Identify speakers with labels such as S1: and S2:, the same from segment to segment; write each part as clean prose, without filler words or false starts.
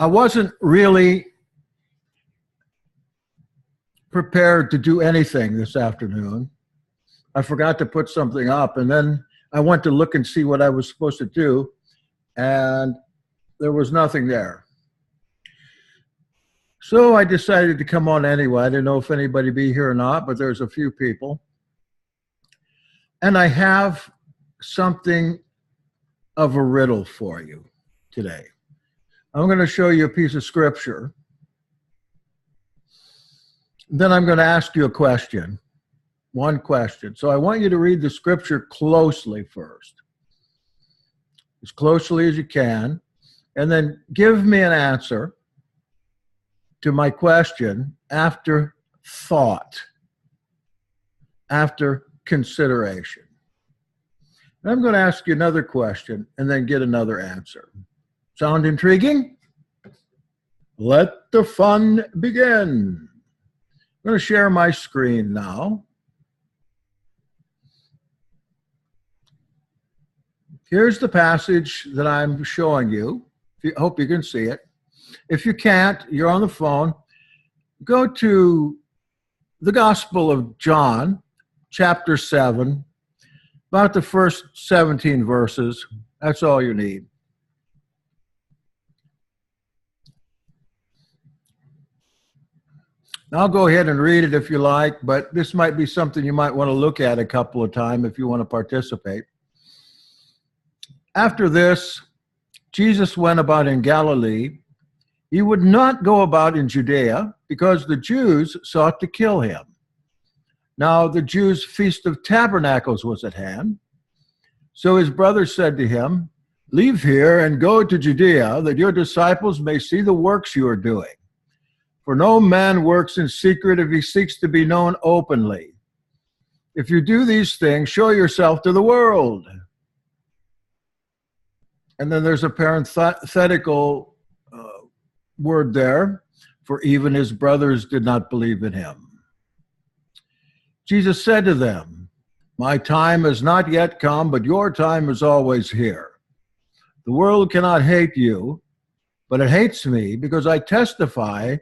S1: I wasn't really prepared to do anything this afternoon. I forgot to put something up, and then I went to look and see what I was supposed to do, and there was nothing there. So I decided to come on anyway. I didn't know if anybody would be here or not, but there's a few people. And I have something of a riddle for you today. I'm going to show you a piece of scripture. Then I'm going to ask you a question, one question. So I want you to read the scripture closely first, as closely as you can, and then give me an answer to my question after thought, after consideration. And I'm going to ask you another question and then get another answer. Sound intriguing? Let the fun begin. I'm going to share my screen now. Here's the passage that I'm showing you. I hope you can see it. If you can't, you're on the phone. Go to the Gospel of John, chapter 7, about the first 17 verses. That's all you need. I'll go ahead and read it if you like, but this might be something you might want to look at a couple of times if you want to participate. After this, Jesus went about in Galilee. He would not go about in Judea because the Jews sought to kill him. Now the Jews' Feast of Tabernacles was at hand. So his brothers said to him, "Leave here and go to Judea, that your disciples may see the works you are doing. For no man works in secret if he seeks to be known openly. If you do these things, show yourself to the world." And then there's a parenthetical word there, for even his brothers did not believe in him. Jesus said to them, "My time has not yet come, but your time is always here. The world cannot hate you, but it hates me because I testify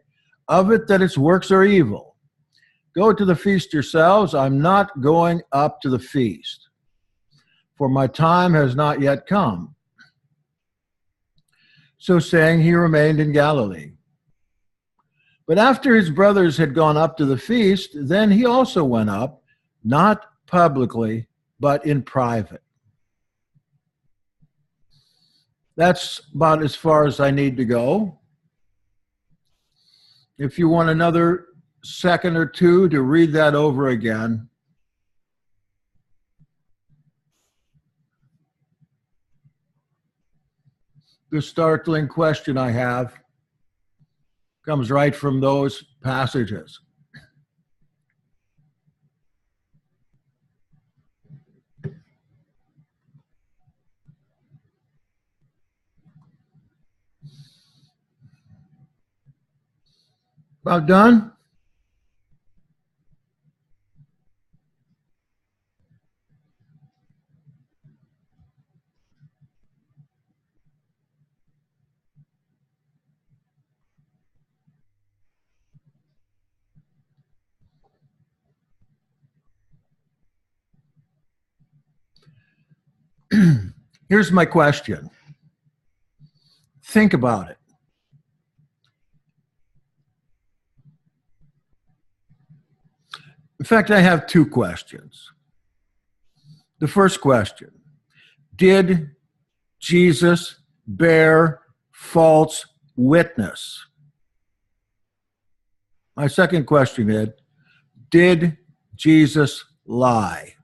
S1: of it that its works are evil. Go to the feast yourselves. I'm not going up to the feast, for my time has not yet come." So saying, he remained in Galilee. But after his brothers had gone up to the feast, then he also went up, not publicly, but in private. That's about as far as I need to go. If you want another second or two to read that over again. The startling question I have comes right from those passages. About done? Here's my question. Think about it. In fact, I have two questions. The first question, did Jesus bear false witness? My second question is, did Jesus lie?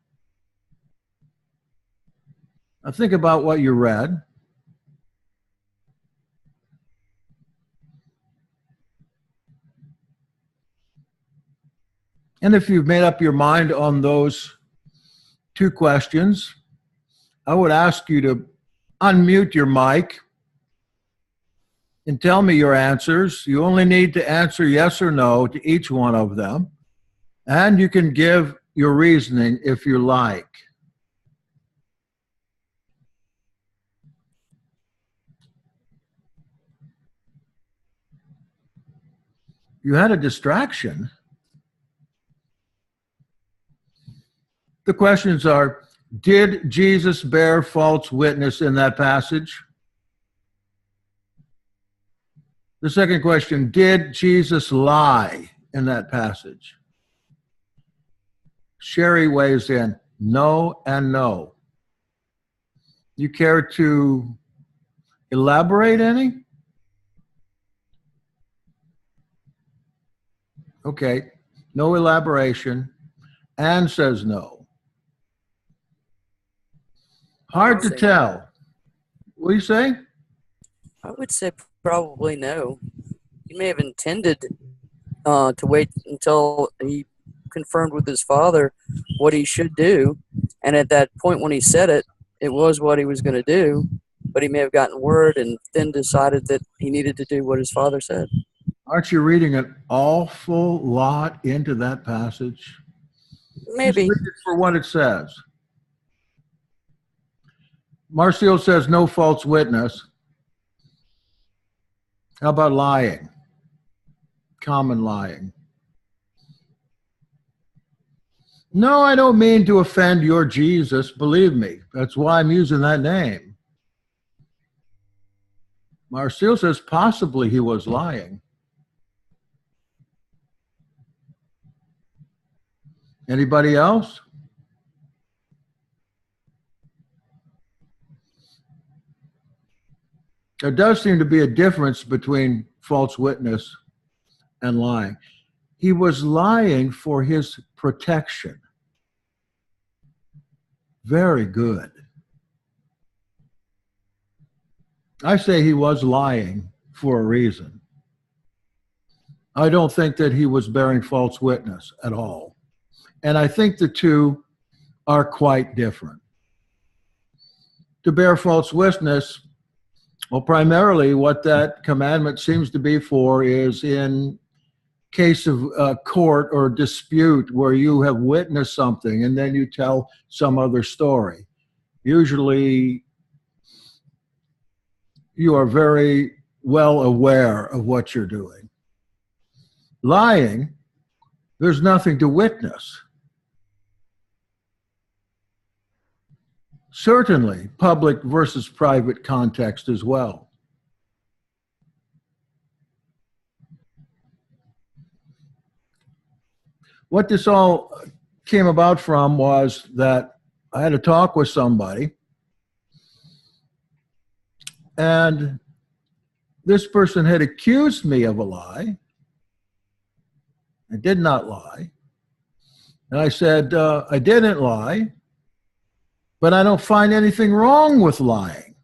S1: Now think about what you read. And if you've made up your mind on those two questions, I would ask you to unmute your mic and tell me your answers. You only need to answer yes or no to each one of them. And you can give your reasoning if you like. You had a distraction. The questions are, did Jesus bear false witness in that passage? The second question, did Jesus lie in that passage? Sherry weighs in, no and no. You care to elaborate any? Okay, no elaboration. Anne says no. Hard to tell. What do you say?
S2: I would say probably no. He may have intended to wait until he confirmed with his father what he should do, and at that point when he said it, it was what he was going to do, but he may have gotten word and then decided that he needed to do what his father said.
S1: Aren't you reading an awful lot into that passage?
S2: Maybe.
S1: Just read it for what it says. Marcio says no false witness. How about lying? Common lying. No, I don't mean to offend your Jesus. Believe me. That's why I'm using that name. Marcio says possibly he was lying. Anybody else? There does seem to be a difference between false witness and lying. He was lying for his protection. Very good. I say he was lying for a reason. I don't think that he was bearing false witness at all. And I think the two are quite different. To bear false witness, well, primarily what that commandment seems to be for is in case of court or dispute where you have witnessed something and then you tell some other story. Usually you are very well aware of what you're doing. Lying, there's nothing to witness. Certainly, public versus private context as well. What this all came about from was that I had a talk with somebody, and this person had accused me of a lie. I did not lie. And I said, I didn't lie, but I don't find anything wrong with lying.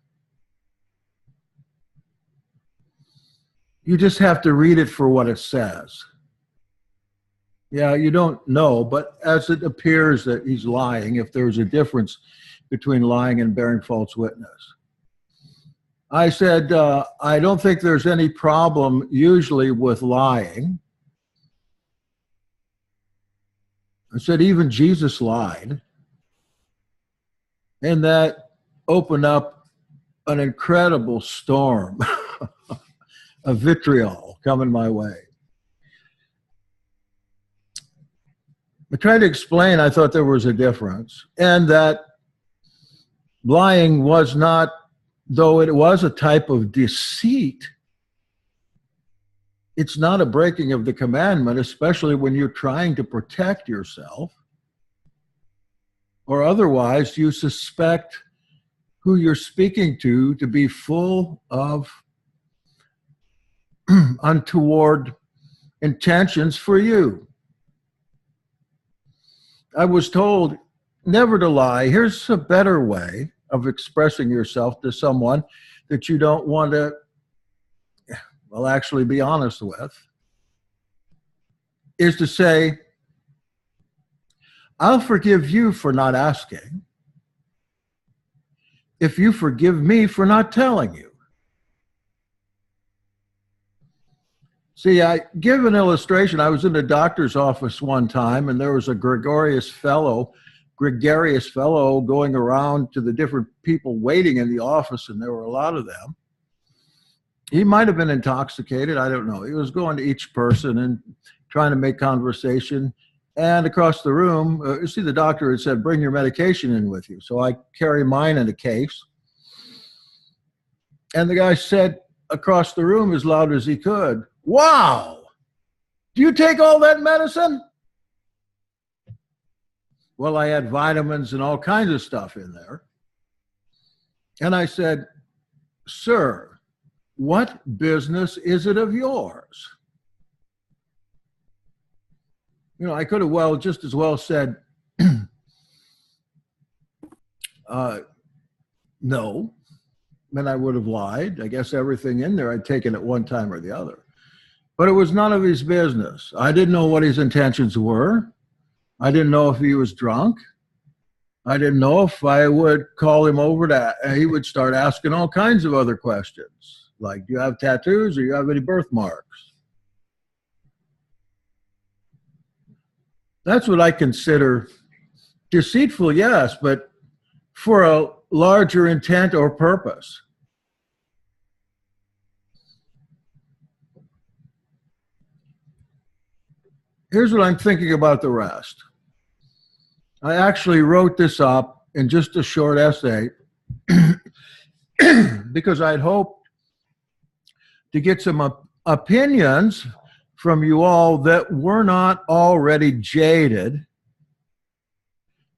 S1: You just have to read it for what it says. Yeah, you don't know, but as it appears that he's lying, if there's a difference between lying and bearing false witness. I said, I don't think there's any problem usually with lying. I said, even Jesus lied. And that opened up an incredible storm of vitriol coming my way. I tried to explain, I thought there was a difference, and that lying was not, though it was a type of deceit, it's not a breaking of the commandment, especially when you're trying to protect yourself, or otherwise you suspect who you're speaking to be full of untoward intentions for you. I was told never to lie. Here's a better way of expressing yourself to someone that you don't want to, well, actually be honest with, is to say, I'll forgive you for not asking if you forgive me for not telling you. See, I give an illustration. I was in a doctor's office one time, and there was a gregarious fellow going around to the different people waiting in the office, and there were a lot of them. He might have been intoxicated. I don't know. He was going to each person and trying to make conversation. And across the room, you see, the doctor had said, bring your medication in with you. So I carry mine in a case. And the guy said across the room as loud as he could, wow, do you take all that medicine? Well, I had vitamins and all kinds of stuff in there. And I said, sir, what business is it of yours? You know, I could have just as well said, no, and I would have lied. I guess everything in there I'd taken at one time or the other. But it was none of his business. I didn't know what his intentions were. I didn't know if he was drunk. I didn't know if I would call him over he would start asking all kinds of other questions. Like, do you have tattoos or do you have any birthmarks? That's what I consider deceitful, yes, but for a larger intent or purpose. Here's what I'm thinking about the rest. I actually wrote this up in just a short essay because I'd hoped to get some opinions from you all that were not already jaded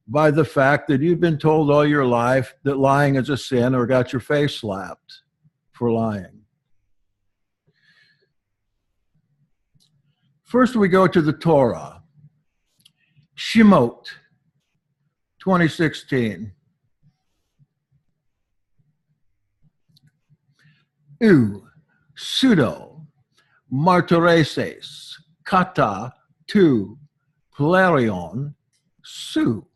S1: by the fact that you've been told all your life that lying is a sin or got your face slapped for lying. First, we go to the Torah. Shemot 2016. Pseudo martyreses kata tu plerion su.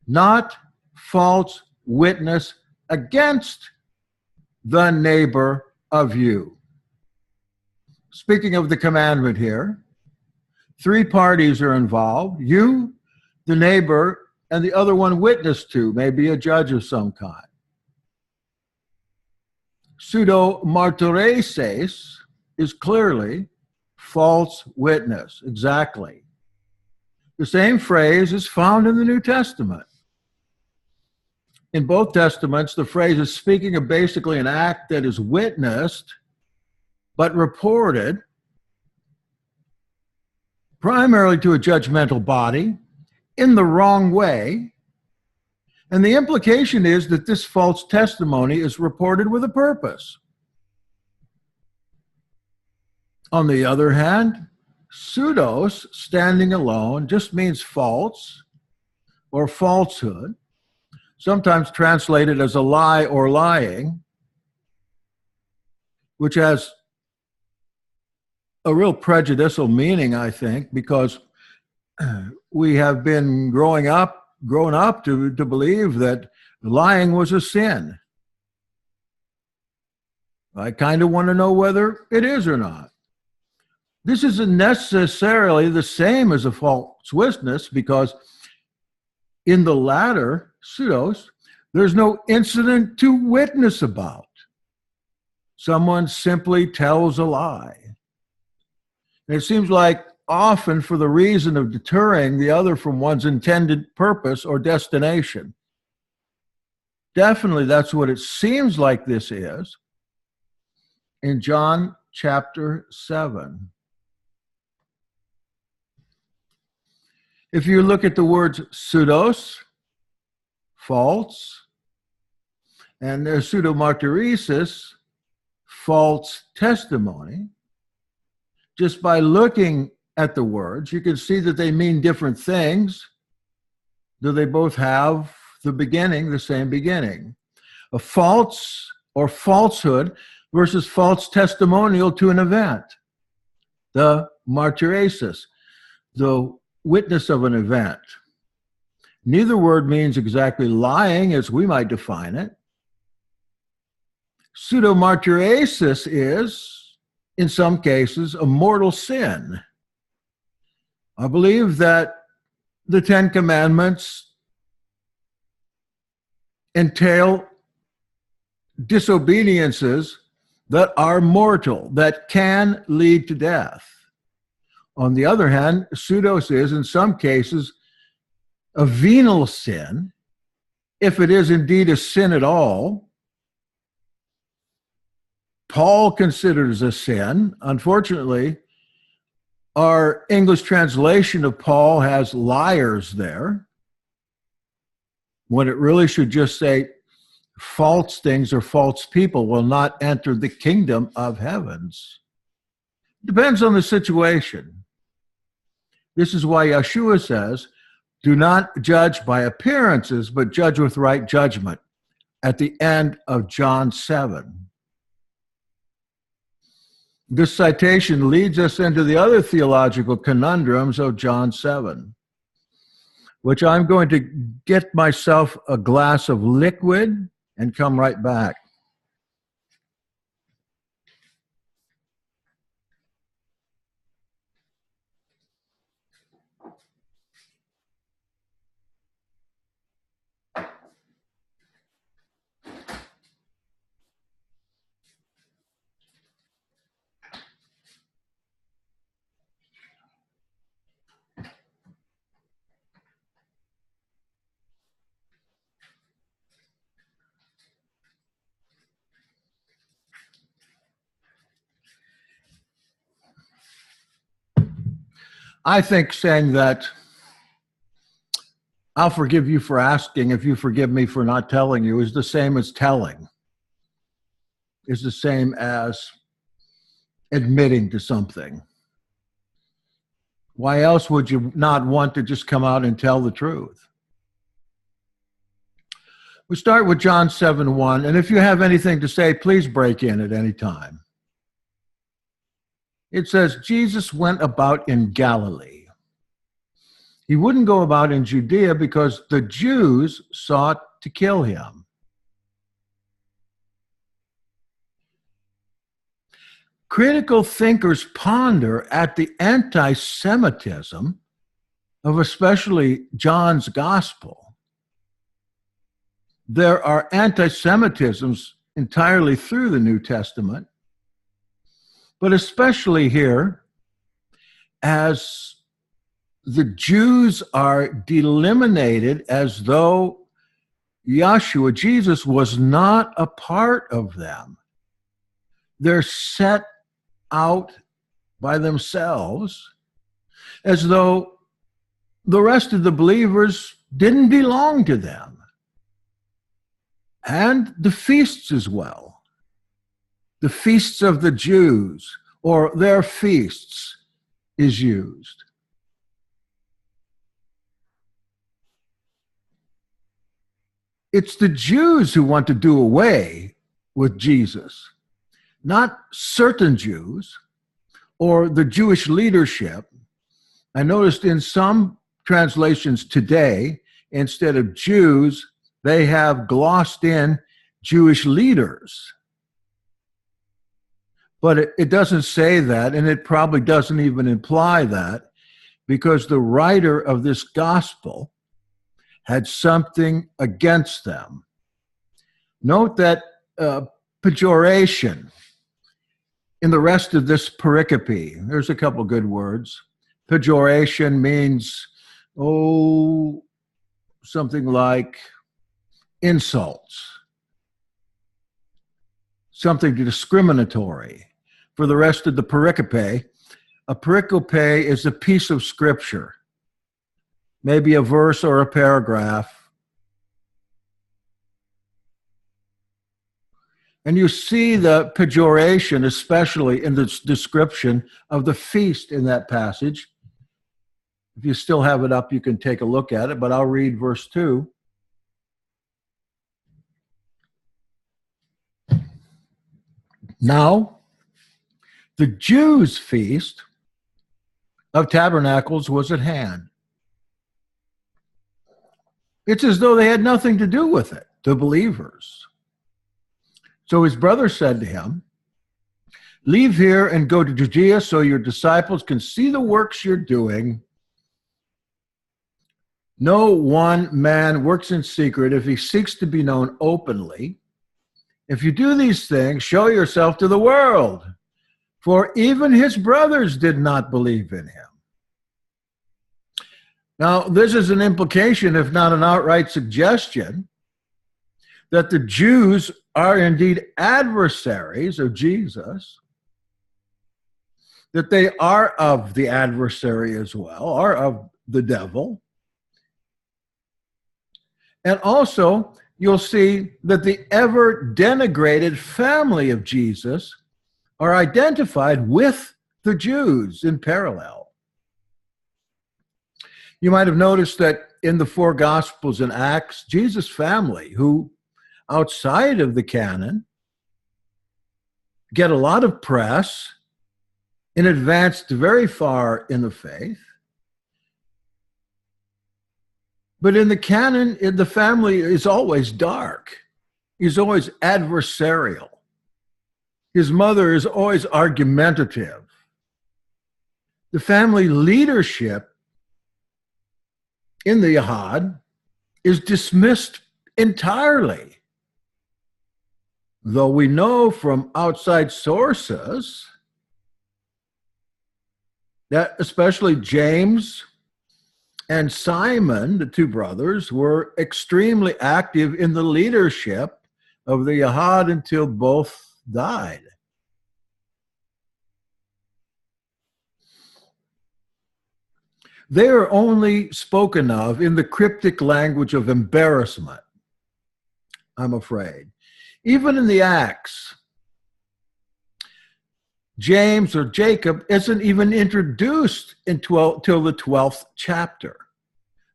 S1: Not false witness against the neighbor of you. Speaking of the commandment here, 3 parties are involved. You, the neighbor, and the other one witnessed to, maybe a judge of some kind. Pseudo martyreses is clearly false witness, exactly. The same phrase is found in the New Testament. In both testaments, the phrase is speaking of basically an act that is witnessed but reported primarily to a judgmental body in the wrong way. And the implication is that this false testimony is reported with a purpose. On the other hand, pseudos, standing alone, just means false or falsehood, sometimes translated as a lie or lying, which has a real prejudicial meaning, I think, because we have been grown up to believe that lying was a sin. I kind of want to know whether it is or not. This isn't necessarily the same as a false witness, because in the latter, pseudos, there's no incident to witness about. Someone simply tells a lie. And it seems like often for the reason of deterring the other from one's intended purpose or destination. Definitely that's what it seems like this is in John chapter 7. If you look at the words pseudos, false, and pseudomartyresis, false testimony, just by looking at the words, you can see that they mean different things, though they both have the same beginning. A false or falsehood versus false testimonial to an event. The martyresis, the witness of an event. Neither word means exactly lying as we might define it. Pseudomartyresis is, in some cases, a mortal sin. I believe that the 10 Commandments entail disobediences that are mortal, that can lead to death. On the other hand, pseudos is, in some cases, a venial sin, if it is indeed a sin at all. Paul considers a sin. Unfortunately, our English translation of Paul has liars there, when it really should just say false things or false people will not enter the kingdom of heavens. Depends on the situation. This is why Yeshua says, do not judge by appearances, but judge with right judgment at the end of John 7. This citation leads us into the other theological conundrums of John 7, which I'm going to get myself a glass of liquid and come right back. I think saying that I'll forgive you for asking if you forgive me for not telling you is the same as telling, is the same as admitting to something. Why else would you not want to just come out and tell the truth? We start with John 7:1, and if you have anything to say, please break in at any time. It says, Jesus went about in Galilee. He wouldn't go about in Judea because the Jews sought to kill him. Critical thinkers ponder at the anti-Semitism of especially John's gospel. There are anti-Semitisms entirely through the New Testament, but especially here, as the Jews are delimited as though Yeshua, Jesus, was not a part of them. They're set out by themselves as though the rest of the believers didn't belong to them. And the feasts as well. The feasts of the Jews, or their feasts, is used. It's the Jews who want to do away with Jesus, not certain Jews or the Jewish leadership. I noticed in some translations today, instead of Jews, they have glossed in Jewish leaders. But it doesn't say that, and it probably doesn't even imply that, because the writer of this gospel had something against them. Note that pejoration in the rest of this pericope. There's a couple good words. Pejoration means, something like insults, something discriminatory. For the rest of the pericope, a pericope is a piece of scripture, maybe a verse or a paragraph. And you see the pejoration, especially in the description of the feast in that passage. If you still have it up, you can take a look at it, but I'll read verse 2. Now, the Jews' feast of tabernacles was at hand. It's as though they had nothing to do with it, the believers. So his brother said to him, leave here and go to Judea so your disciples can see the works you're doing. No one man works in secret if he seeks to be known openly. If you do these things, show yourself to the world. For even his brothers did not believe in him. Now, this is an implication, if not an outright suggestion, that the Jews are indeed adversaries of Jesus, that they are of the adversary as well, are of the devil. And also, you'll see that the ever denigrated family of Jesus are identified with the Jews in parallel. You might have noticed that in the four Gospels and Acts, Jesus' family, who outside of the canon get a lot of press and advanced very far in the faith, but in the canon, the family is always dark. He's always adversarial. His mother is always argumentative. The family leadership in the Yahad is dismissed entirely. Though we know from outside sources that especially James and Simon, the two brothers, were extremely active in the leadership of the Yahad until both died. They are only spoken of in the cryptic language of embarrassment, I'm afraid. Even in the Acts, James or Jacob isn't even introduced till the 12th chapter,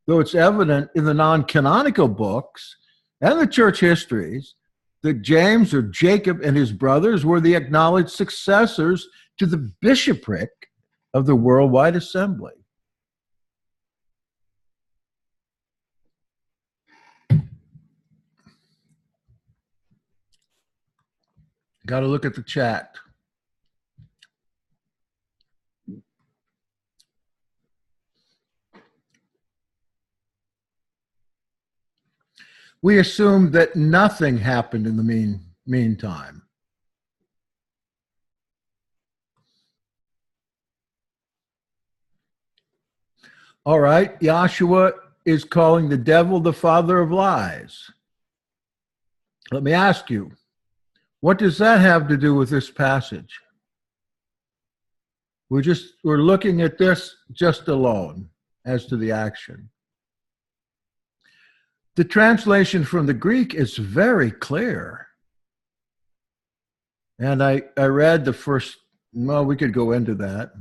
S1: though it's evident in the non-canonical books and the church histories that James or Jacob and his brothers were the acknowledged successors to the bishopric of the worldwide assembly. Got to look at the chat. We assume that nothing happened in the meantime. All right, Joshua is calling the devil the father of lies. Let me ask you, what does that have to do with this passage? We're looking at this just alone as to the action. The translation from the Greek is very clear. And I read the first, well, we could go into that.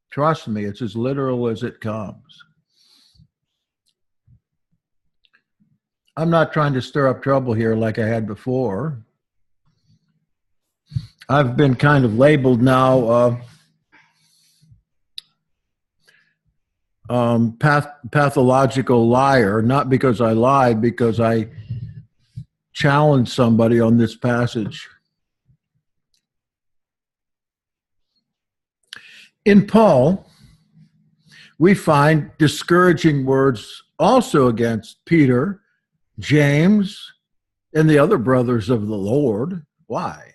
S1: Trust me, it's as literal as it comes. I'm not trying to stir up trouble here like I had before. I've been kind of labeled now pathological liar, not because I lied, because I challenged somebody on this passage. In Paul, we find discouraging words also against Peter, James, and the other brothers of the Lord. Why?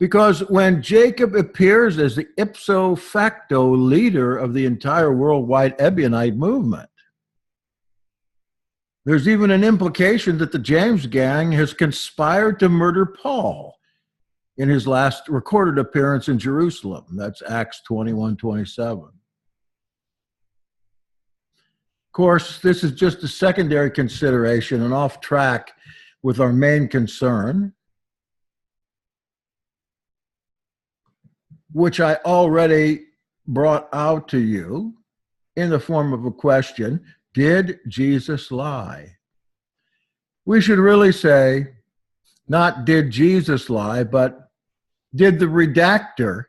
S1: Because when Jacob appears as the ipso facto leader of the entire worldwide Ebionite movement, there's even an implication that the James gang has conspired to murder Paul in his last recorded appearance in Jerusalem. That's Acts 21:27. Of course, this is just a secondary consideration and off track with our main concern, which I already brought out to you in the form of a question: did Jesus lie? We should really say, not did Jesus lie, but did the redactor,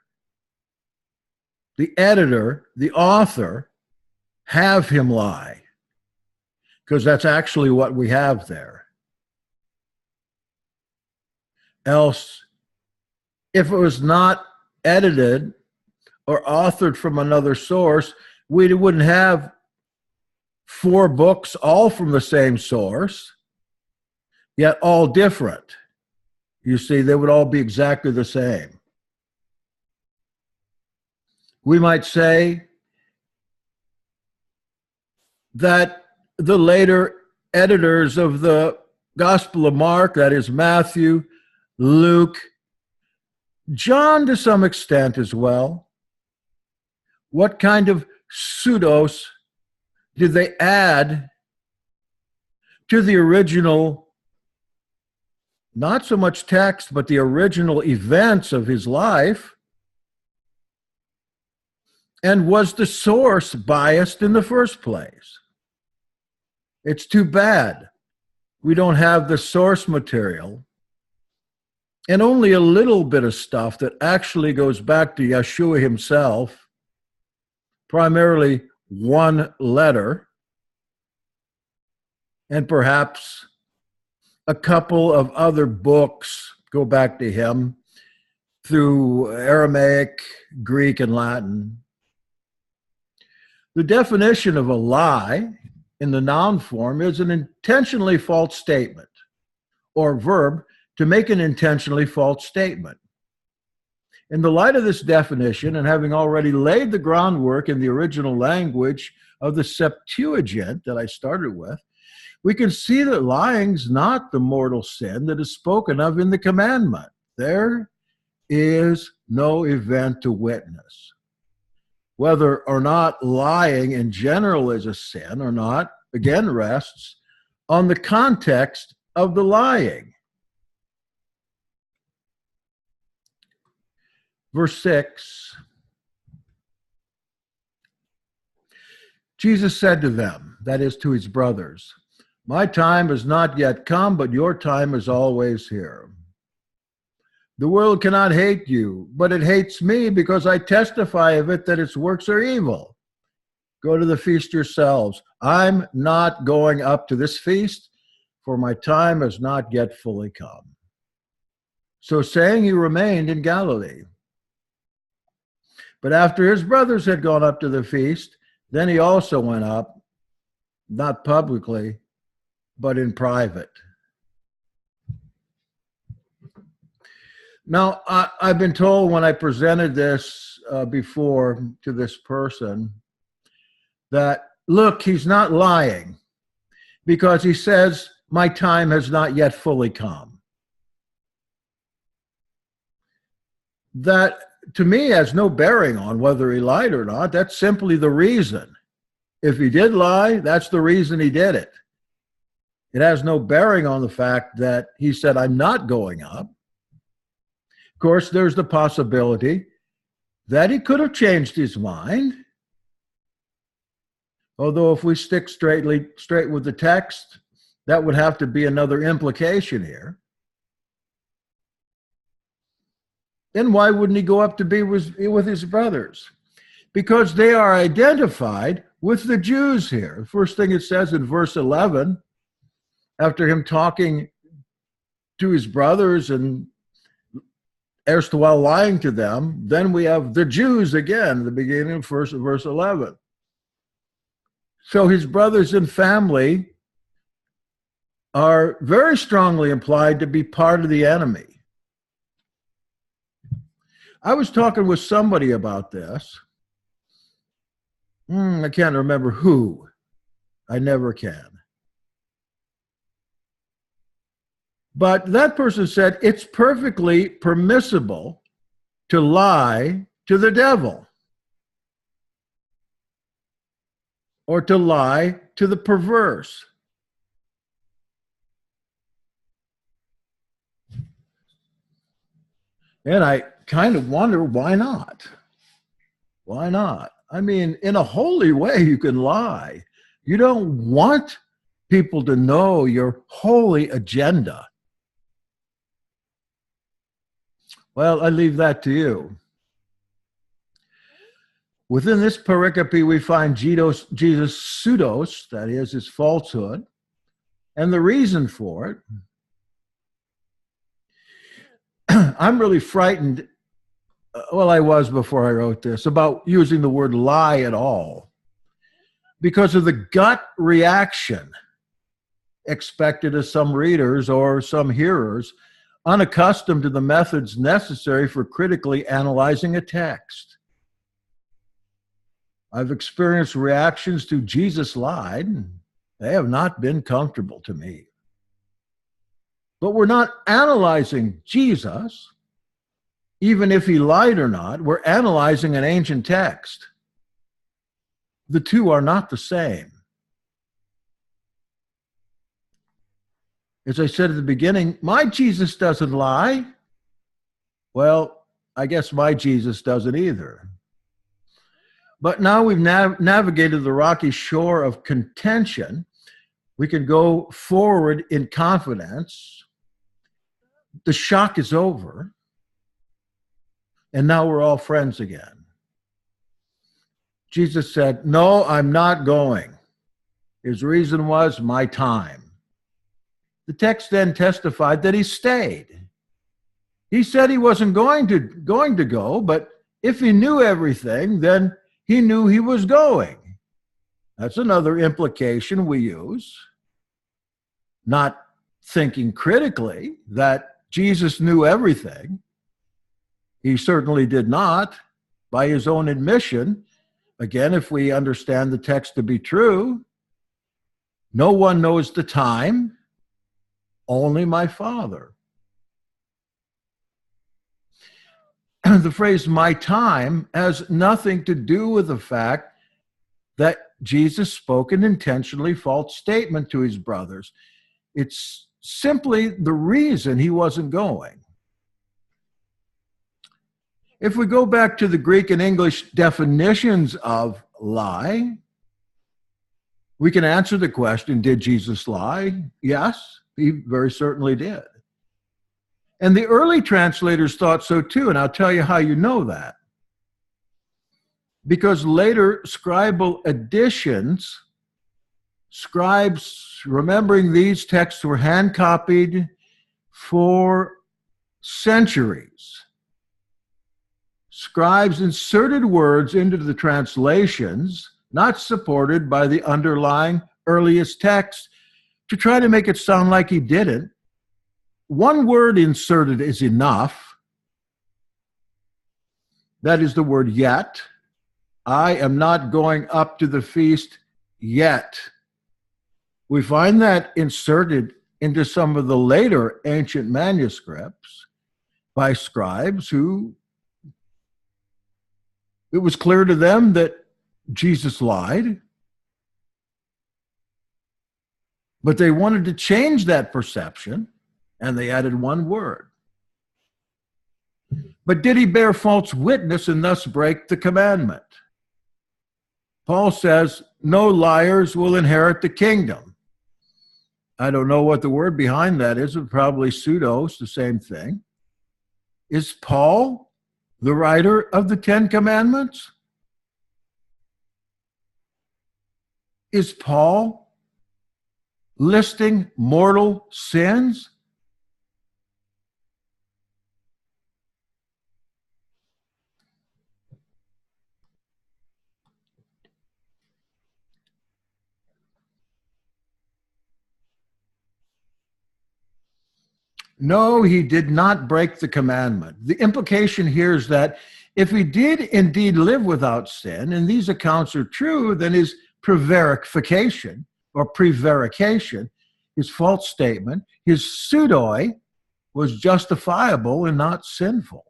S1: the editor, the author, have him lie? Because that's actually what we have there. Else, if it was not edited or authored from another source, we wouldn't have 4 books all from the same source, yet all different. You see, they would all be exactly the same. We might say that the later editors of the Gospel of Mark, that is Matthew, Luke, John to some extent as well, what kind of pseudos did they add to the original, not so much text, but the original events of his life? And was the source biased in the first place? It's too bad we don't have the source material and only a little bit of stuff that actually goes back to Yeshua himself, primarily one letter, and perhaps a couple of other books go back to him through Aramaic, Greek, and Latin. The definition of a lie in the noun form is an intentionally false statement, or verb to make an intentionally false statement. In the light of this definition, and having already laid the groundwork in the original language of the Septuagint that I started with, we can see that lying's not the mortal sin that is spoken of in the commandment. There is no event to witness. Whether or not lying in general is a sin or not, again, rests on the context of the lying. Verse 6, Jesus said to them, that is to his brothers, "My time has not yet come, but your time is always here. The world cannot hate you, but it hates me because I testify of it that its works are evil. Go to the feast yourselves. I'm not going up to this feast, for my time has not yet fully come." So saying, he remained in Galilee. But after his brothers had gone up to the feast, then he also went up, not publicly, but in private. Now, I've been told when I presented this before to this person that, look, he's not lying because he says, my time has not yet fully come. That, to me, has no bearing on whether he lied or not. That's simply the reason. If he did lie, that's the reason he did it. It has no bearing on the fact that he said, I'm not going up. Of course, there's the possibility that he could have changed his mind. Although if we stick straight with the text, that would have to be another implication here. Then why wouldn't he go up to be with his brothers? Because they are identified with the Jews here. The first thing it says in verse 11, after him talking to his brothers and erstwhile lying to them, then we have the Jews again, the beginning of verse 11. So his brothers and family are very strongly implied to be part of the enemy. I was talking with somebody about this. I can't remember who. I never can. But that person said it's perfectly permissible to lie to the devil or to lie to the perverse. And I kind of wonder, why not? Why not? I mean, in a holy way, you can lie. You don't want people to know your holy agenda. Well, I leave that to you. Within this pericope, we find Jesus' pseudos, that is, his falsehood, and the reason for it. I'm really frightened, well, I was before I wrote this, about using the word lie at all, because of the gut reaction expected of some readers or some hearers unaccustomed to the methods necessary for critically analyzing a text. I've experienced reactions to Jesus lied. They have not been comfortable to me. But we're not analyzing Jesus, even if he lied or not. We're analyzing an ancient text. The two are not the same. As I said at the beginning, my Jesus doesn't lie. Well, I guess my Jesus doesn't either. But now we've navigated the rocky shore of contention. We can go forward in confidence. The shock is over. And now we're all friends again. Jesus said, "No, I'm not going." His reason was my time. The text then testified that he stayed. He said he wasn't going to go, but if he knew everything, then he knew he was going. That's another implication we use. Not thinking critically that Jesus knew everything. He certainly did not, by his own admission. Again, if we understand the text to be true, no one knows the time, only my Father. The phrase "my time" has nothing to do with the fact that Jesus spoke an intentionally false statement to his brothers. It's simply the reason he wasn't going. If we go back to the Greek and English definitions of lie, we can answer the question, did Jesus lie? Yes, he very certainly did. And the early translators thought so too, and I'll tell you how you know that. Because later scribal additions, scribes, remembering these texts were hand-copied for centuries. Scribes inserted words into the translations, not supported by the underlying earliest text, to try to make it sound like he didn't. One word inserted is enough. That is the word "yet." I am not going up to the feast yet. We find that inserted into some of the later ancient manuscripts by scribes who it was clear to them that Jesus lied, but they wanted to change that perception, and they added one word. But did he bear false witness and thus break the commandment? Paul says, no liars will inherit the kingdom. I don't know what the word behind that is, but probably pseudos, the same thing. Is Paul the writer of the Ten Commandments? Is Paul listing mortal sins? No, he did not break the commandment. The implication here is that if he did indeed live without sin, and these accounts are true, then his prevarication or prevarication, his false statement, his pseudoi, was justifiable and not sinful.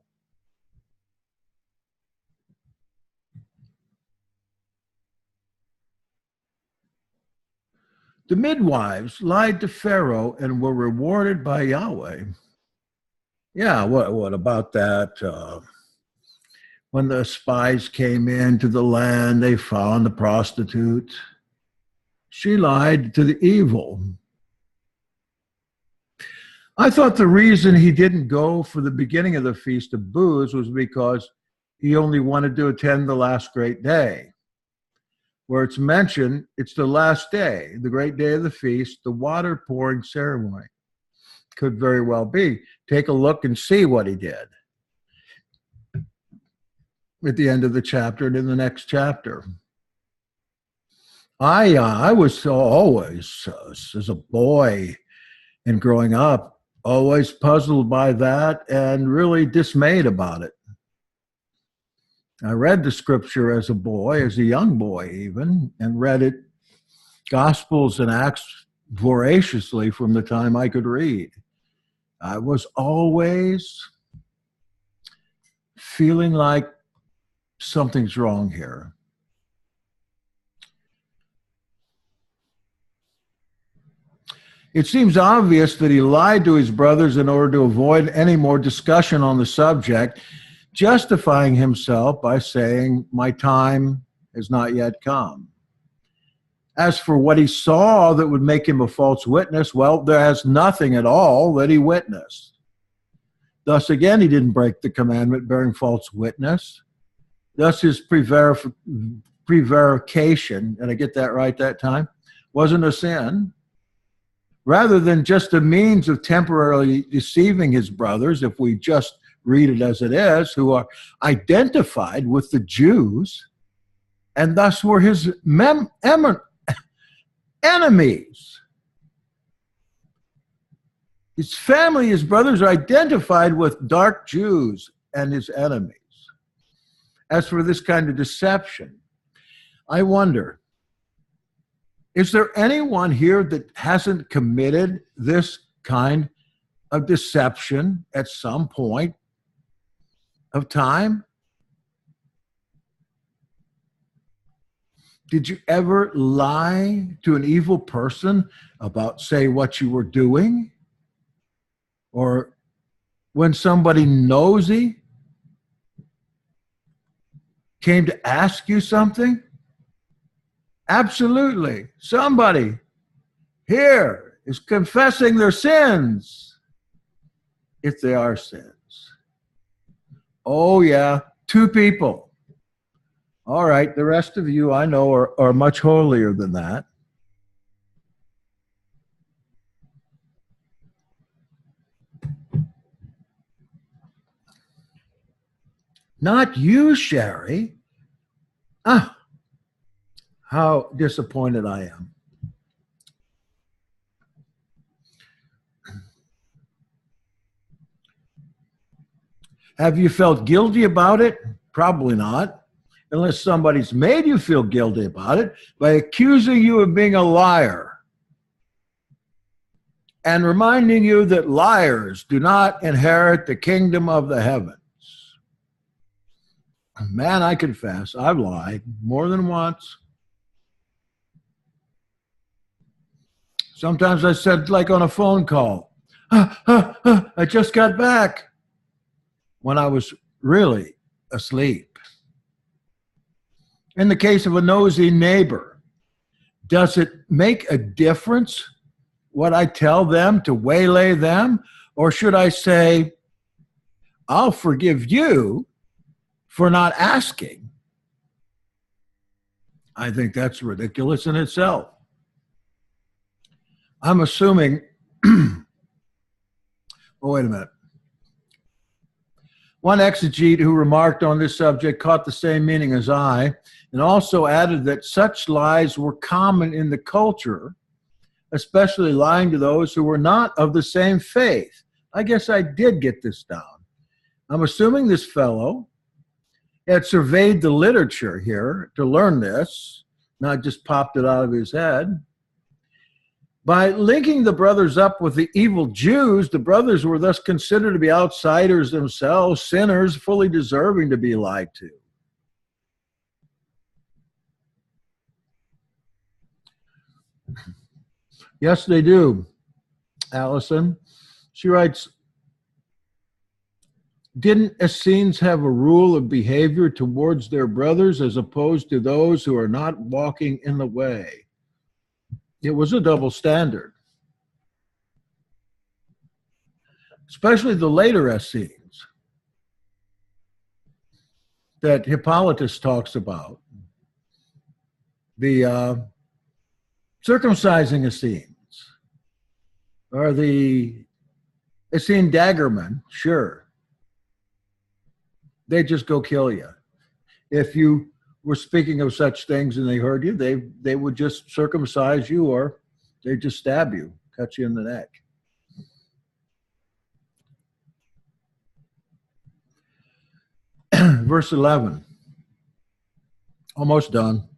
S1: The midwives lied to Pharaoh and were rewarded by Yahweh. Yeah, what about that? When the spies came into the land, they found the prostitute. She lied to the evil. I thought the reason he didn't go for the beginning of the Feast of Booths was because he only wanted to attend the last great day. Where it's mentioned, it's the last day, the great day of the feast, the water pouring ceremony. Could very well be. Take a look and see what he did at the end of the chapter and in the next chapter. I was always, as a boy and growing up, always puzzled by that and really dismayed about it. I read the scripture as a boy, as a young boy even, and read it, Gospels and Acts, voraciously from the time I could read. I was always feeling like something's wrong here. It seems obvious that he lied to his brothers in order to avoid any more discussion on the subject, justifying himself by saying, "My time has not yet come." As for what he saw that would make him a false witness, well, there has nothing at all that he witnessed. Thus, again, he didn't break the commandment bearing false witness. Thus, his prevarication, and I get that right that time, wasn't a sin. Rather than just a means of temporarily deceiving his brothers, if we just read it as it is, who are identified with the Jews, and thus were his enemies. His family, his brothers, are identified with dark Jews and his enemies. As for this kind of deception, I wonder, is there anyone here that hasn't committed this kind of deception at some point of time? Did you ever lie to an evil person about, say, what you were doing? Or when somebody nosy came to ask you something? Absolutely. Somebody here is confessing their sins, if they are sins. Oh, yeah, 2 people. All right, the rest of you I know are much holier than that. Not you, Sherry. Ah, how disappointed I am. Have you felt guilty about it? Probably not, unless somebody's made you feel guilty about it by accusing you of being a liar and reminding you that liars do not inherit the kingdom of the heavens. Man, I confess, I've lied more than once. Sometimes I said, like on a phone call, I just got back, when I was really asleep. In the case of a nosy neighbor, does it make a difference what I tell them to waylay them? Or should I say, I'll forgive you for not asking? I think that's ridiculous in itself. I'm assuming, oh, wait a minute. One exegete who remarked on this subject caught the same meaning as I, and also added that such lies were common in the culture, especially lying to those who were not of the same faith. I guess I did get this down. I'm assuming this fellow had surveyed the literature here to learn this, not just popped it out of his head. By linking the brothers up with the evil Jews, the brothers were thus considered to be outsiders themselves, sinners, fully deserving to be lied to. Yes, they do, Allison. She writes, didn't Essenes have a rule of behavior towards their brothers as opposed to those who are not walking in the way? It was a double standard, especially the later Essenes that Hippolytus talks about, the circumcising Essenes, or the Essene daggermen, sure. They just go kill you. If you were speaking of such things and they heard you, they would just circumcise you, or they just stab you, cut you in the neck. verse 11. Almost done.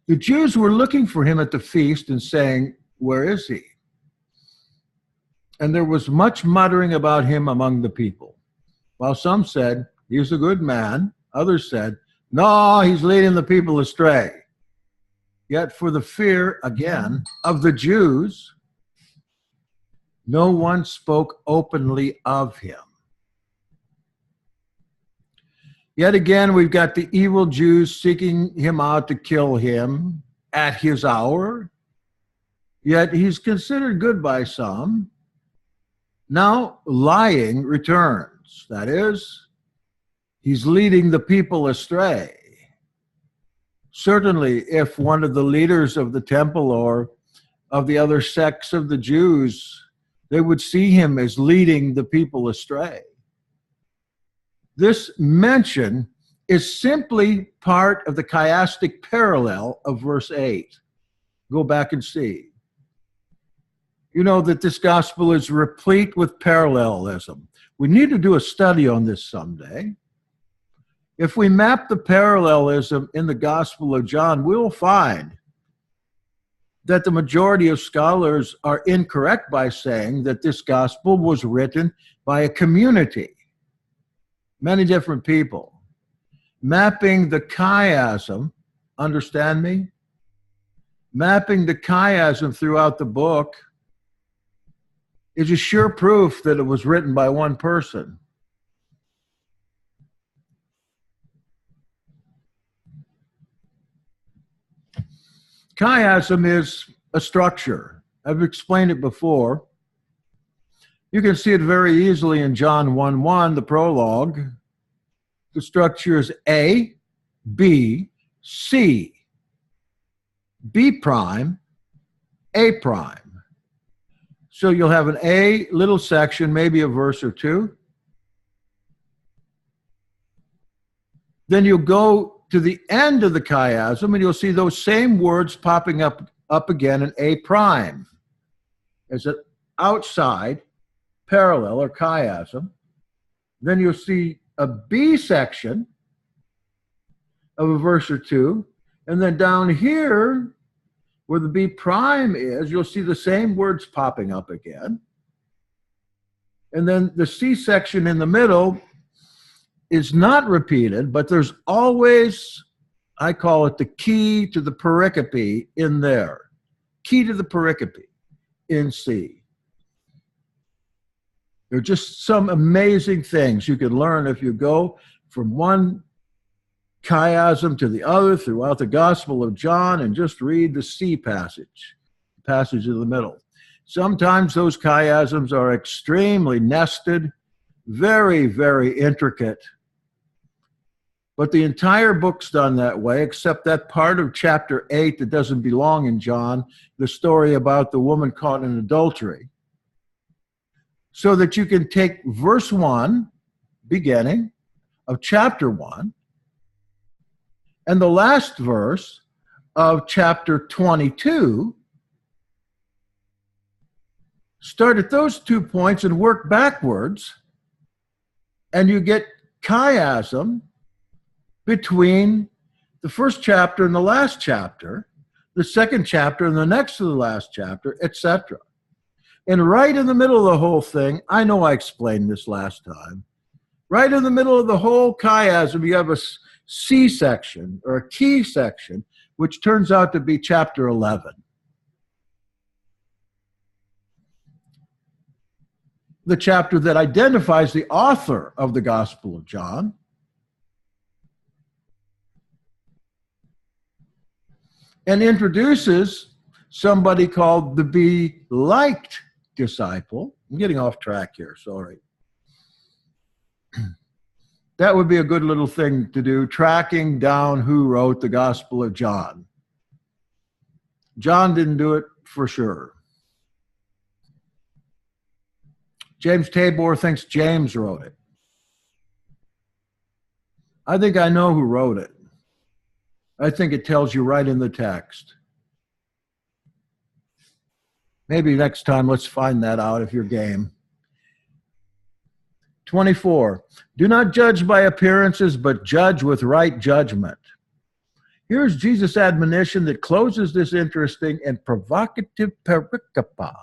S1: The Jews were looking for him at the feast and saying, "Where is he?" And there was much muttering about him among the people. While some said, "He's a good man," others said, "No, he's leading the people astray." Yet for the fear, again, of the Jews, no one spoke openly of him. Yet again, we've got the evil Jews seeking him out to kill him at his hour. Yet he's considered good by some. Now lying returns. That is, he's leading the people astray. Certainly, if one of the leaders of the temple or of the other sects of the Jews, they would see him as leading the people astray. This mention is simply part of the chiastic parallel of verse 8. Go back and see. You know that this gospel is replete with parallelism. We need to do a study on this someday. If we map the parallelism in the Gospel of John, we'll find that the majority of scholars are incorrect by saying that this gospel was written by a community, many different people. Mapping the chiasm, understand me? Mapping the chiasm throughout the book is a sure proof that it was written by one person. Chiasm is a structure. I've explained it before. You can see it very easily in John 1:1, the prologue. The structure is A, B, C, B prime, A prime. So you'll have an A little section, maybe a verse or two. Then you'll go to the end of the chiasm, and you'll see those same words popping up again in A prime as an outside parallel or chiasm. Then you'll see a B section of a verse or two, and then down here where the B prime is, you'll see the same words popping up again. And then the C section in the middle is not repeated, but there's always, I call it the key to the pericope in there. Key to the pericope in C. There are just some amazing things you can learn if you go from one chiasm to the other throughout the Gospel of John and just read the C passage, the passage in the middle. Sometimes those chiasms are extremely nested, very, very intricate. But the entire book's done that way, except that part of chapter 8 that doesn't belong in John, the story about the woman caught in adultery. So that you can take verse 1, beginning of chapter 1, and the last verse of chapter 22, start at those 2 points and work backwards, and you get chiasm between the first chapter and the last chapter, the second chapter and the next to the last chapter, etc. And right in the middle of the whole thing, I know I explained this last time, right in the middle of the whole chiasm, you have a C section or a key section, which turns out to be chapter 11. The chapter that identifies the author of the Gospel of John. And introduces somebody called the be-liked disciple. I'm getting off track here, sorry. That would be a good little thing to do, tracking down who wrote the Gospel of John. John didn't do it for sure. James Tabor thinks James wrote it. I think I know who wrote it. I think it tells you right in the text. Maybe next time let's find that out if you're game. 24. Do not judge by appearances, but judge with right judgment. Here's Jesus' admonition that closes this interesting and provocative pericope.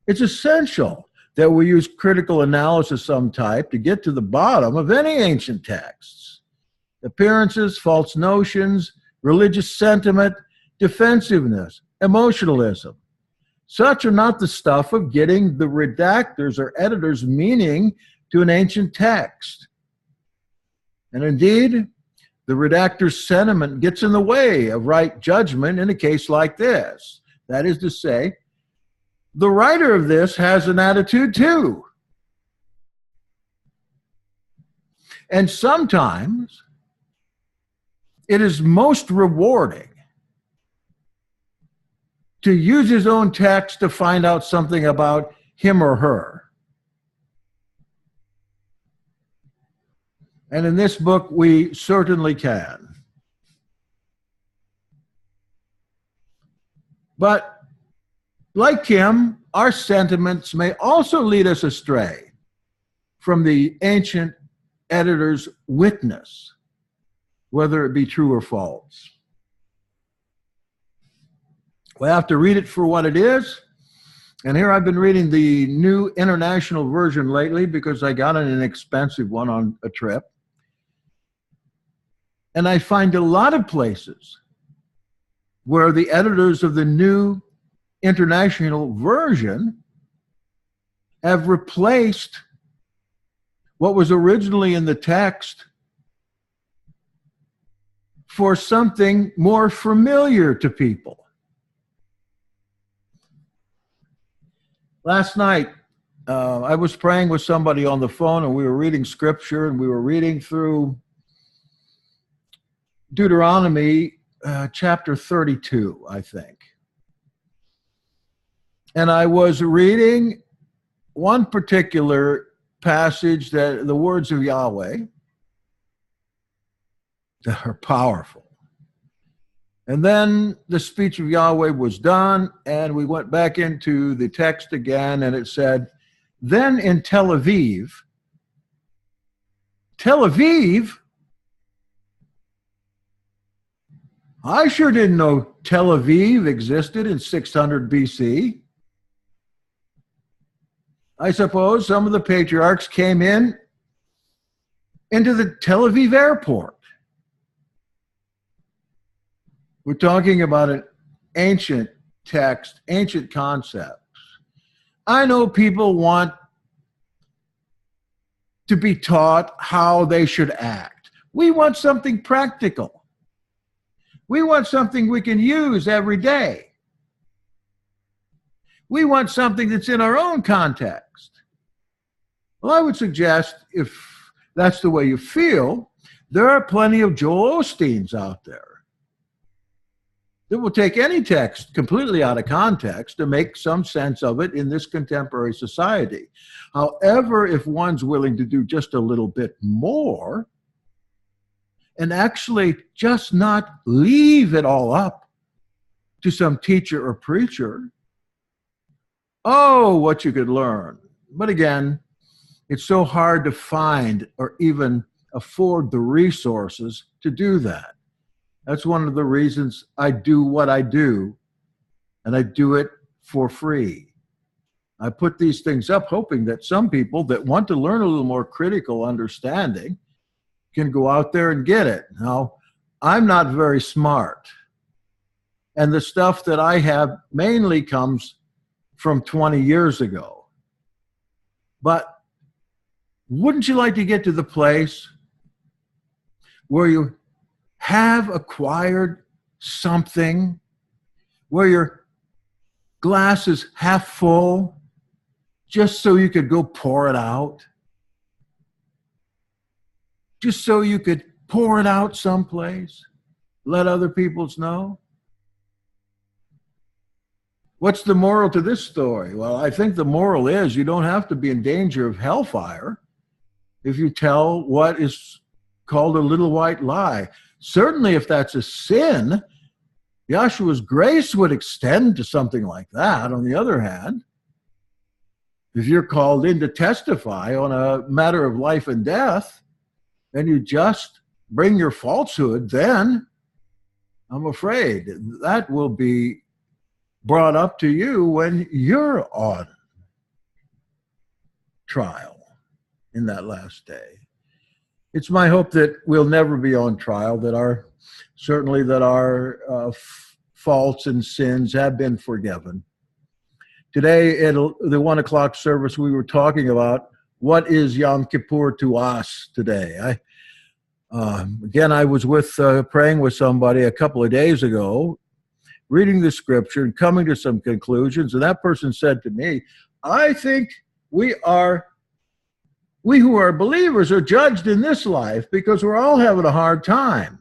S1: It's essential that we use critical analysis of some type to get to the bottom of any ancient texts. Appearances, false notions, religious sentiment, defensiveness, emotionalism. Such are not the stuff of getting the redactors or editors' meaning to an ancient text. And indeed, the redactor's sentiment gets in the way of right judgment in a case like this. That is to say, the writer of this has an attitude too. And sometimes it is most rewarding to use his own text to find out something about him or her. And in this book, we certainly can. But like him, our sentiments may also lead us astray from the ancient editor's witness, whether it be true or false. We have to read it for what it is. And here I've been reading the New International Version lately because I got an inexpensive one on a trip. And I find a lot of places where the editors of the New International Version have replaced what was originally in the text for something more familiar to people. Last night, I was praying with somebody on the phone, and we were reading scripture, and we were reading through Deuteronomy chapter 32, I think. And I was reading one particular passage, that the words of Yahweh that are powerful. And then the speech of Yahweh was done, and we went back into the text again, and it said, then in Tel Aviv, I sure didn't know Tel Aviv existed in 600 BC. I suppose some of the patriarchs came into the Tel Aviv airport. We're talking about an ancient text, ancient concepts. I know people want to be taught how they should act. We want something practical. We want something we can use every day. We want something that's in our own context. Well, I would suggest, if that's the way you feel, there are plenty of Joel Osteens out there that will take any text completely out of context to make some sense of it in this contemporary society. However, if one's willing to do just a little bit more and actually just not leave it all up to some teacher or preacher, oh, what you could learn. But again, it's so hard to find or even afford the resources to do that. That's one of the reasons I do what I do, and I do it for free. I put these things up hoping that some people that want to learn a little more critical understanding can go out there and get it. Now, I'm not very smart, and the stuff that I have mainly comes from 20 years ago. But wouldn't you like to get to the place where you have acquired something, where your glass is half full, just so you could go pour it out? Just so you could pour it out someplace, let other people know? What's the moral to this story? Well, I think the moral is you don't have to be in danger of hellfire if you tell what is called a little white lie. Certainly, if that's a sin, Yahshua's grace would extend to something like that. On the other hand, If you're called in to testify on a matter of life and death, and you just bring your falsehood, then I'm afraid that will be brought up to you when you're on trial in that last day. It's my hope that we'll never be on trial, that our faults and sins have been forgiven. Today, at the 1 o'clock service, we were talking about what is Yom Kippur to us today. I was praying with somebody a couple of days ago, reading the scripture and coming to some conclusions, and that person said to me, I think we who are believers are judged in this life because we're all having a hard time.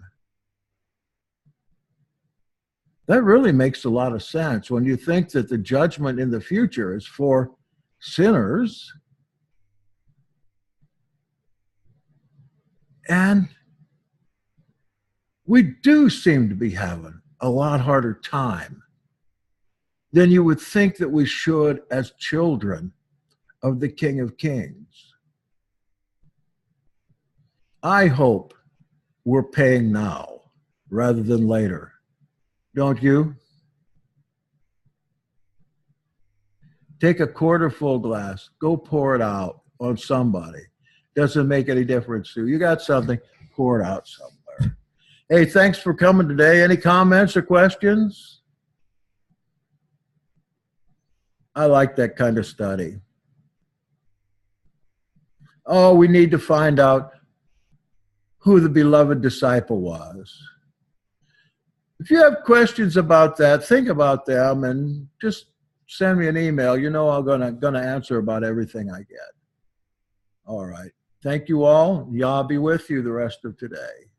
S1: That really makes a lot of sense when you think that the judgment in the future is for sinners. And we do seem to be having a lot harder time than you would think that we should as children of the King of Kings. I hope we're paying now rather than later. Don't you? Take a quarter full glass, go pour it out on somebody. Doesn't make any difference to you. You got something, pour it out somewhere. Hey, thanks for coming today. Any comments or questions? I like that kind of study. Oh, we need to find out who the beloved disciple was. If you have questions about that, think about them and just send me an email. You know I'm gonna answer about everything I get. All right. Thank you all. Yah be with you the rest of today.